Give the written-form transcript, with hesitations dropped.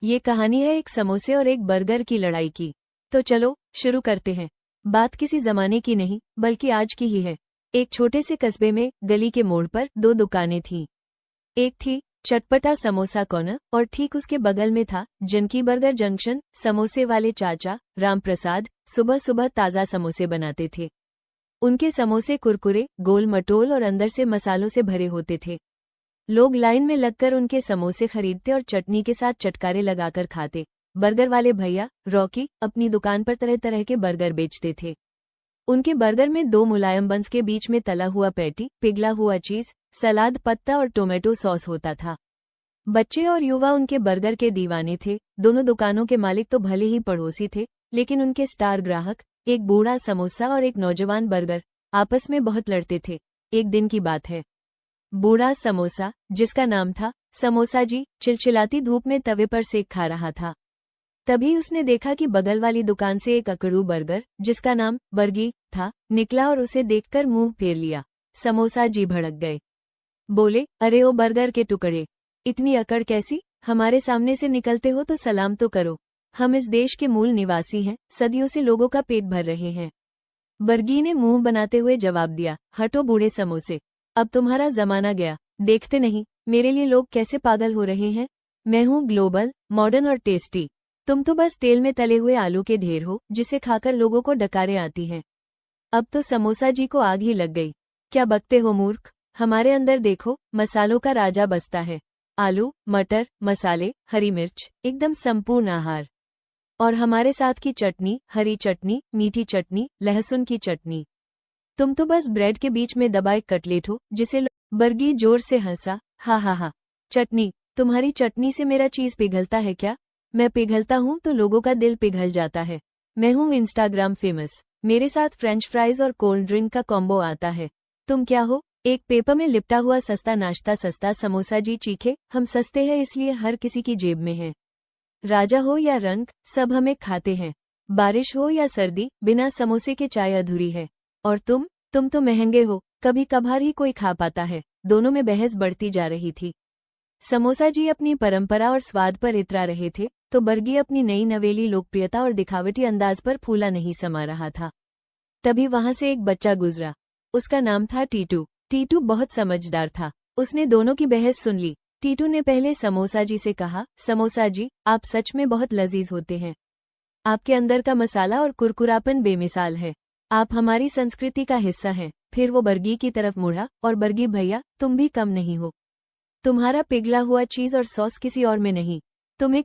ये कहानी है एक समोसे और एक बर्गर की लड़ाई की। तो चलो शुरू करते हैं। बात किसी जमाने की नहीं बल्कि आज की ही है। एक छोटे से कस्बे में गली के मोड़ पर दो दुकानें थीं। एक थी चटपटा समोसा कॉर्नर और ठीक उसके बगल में था जनकी बर्गर जंक्शन। समोसे वाले चाचा राम प्रसाद सुबह सुबह ताज़ा समोसे बनाते थे। उनके समोसे कुरकुरे, गोल मटोल और अंदर से मसालों से भरे होते थे। लोग लाइन में लगकर उनके समोसे खरीदते और चटनी के साथ चटकारे लगाकर खाते। बर्गर वाले भैया रॉकी अपनी दुकान पर तरह तरह के बर्गर बेचते थे। उनके बर्गर में दो मुलायम बंस के बीच में तला हुआ पैटी, पिघला हुआ चीज, सलाद पत्ता और टोमेटो सॉस होता था। बच्चे और युवा उनके बर्गर के दीवाने थे। दोनों दुकानों के मालिक तो भले ही पड़ोसी थे, लेकिन उनके स्टार ग्राहक, एक बूढ़ा समोसा और एक नौजवान बर्गर, आपस में बहुत लड़ते थे। एक दिन की बात है। बूढ़ा समोसा, जिसका नाम था समोसा जी, चिलचिलाती धूप में तवे पर सेक खा रहा था। तभी उसने देखा कि बगल वाली दुकान से एक अकड़ू बर्गर, जिसका नाम बर्गी था, निकला और उसे देखकर मुंह फेर लिया। समोसा जी भड़क गए। बोले, अरे ओ बर्गर के टुकड़े, इतनी अकड़ कैसी? हमारे सामने से निकलते हो तो सलाम तो करो। हम इस देश के मूल निवासी हैं, सदियों से लोगों का पेट भर रहे हैं। बर्गी ने मुंह बनाते हुए जवाब दिया, हटो बूढ़े समोसे, अब तुम्हारा जमाना गया। देखते नहीं मेरे लिए लोग कैसे पागल हो रहे हैं। मैं हूँ ग्लोबल, मॉडर्न और टेस्टी। तुम तो बस तेल में तले हुए आलू के ढेर हो, जिसे खाकर लोगों को डकारें आती हैं। अब तो समोसा जी को आग ही लग गई। क्या बकते हो मूर्ख, हमारे अंदर देखो, मसालों का राजा बसता है। आलू, मटर, मसाले, हरी मिर्च, एकदम संपूर्ण आहार। और हमारे साथ की चटनी, हरी चटनी, मीठी चटनी, लहसुन की चटनी। तुम तो बस ब्रेड के बीच में दबाए कटलेट हो, जिसे बर्गी जोर से हंसा, हा हा हा। चटनी, तुम्हारी चटनी से मेरा चीज पिघलता है क्या? मैं पिघलता हूँ तो लोगों का दिल पिघल जाता है। मैं हूँ इंस्टाग्राम फेमस, मेरे साथ फ्रेंच फ्राइज और कोल्ड ड्रिंक का कॉम्बो आता है। तुम क्या हो? एक पेपर में लिपटा हुआ सस्ता नाश्ता। सस्ता समोसा जी चीखे, हम सस्ते हैं इसलिए हर किसी की जेब में है। राजा हो या रंक, सब हमें खाते हैं। बारिश हो या सर्दी, बिना समोसे के चाय अधूरी है। और तुम तो महंगे हो, कभी कभार ही कोई खा पाता है। दोनों में बहस बढ़ती जा रही थी। समोसा जी अपनी परंपरा और स्वाद पर इतरा रहे थे, तो बर्गी अपनी नई नवेली लोकप्रियता और दिखावटी अंदाज पर फूला नहीं समा रहा था। तभी वहां से एक बच्चा गुजरा। उसका नाम था टीटू। टीटू बहुत समझदार था। उसने दोनों की बहस सुन ली। टीटू ने पहले समोसा जी से कहा, समोसा जी, आप सच में बहुत लजीज होते हैं। आपके अंदर का मसाला और कुरकुरापन बेमिसाल है। आप हमारी संस्कृति का हिस्सा हैं। फिर वो बर्गी की तरफ मुड़ा, और बर्गी भैया, तुम भी कम नहीं हो। तुम्हारा पिघला हुआ चीज और सॉस किसी और में नहीं। तुम एक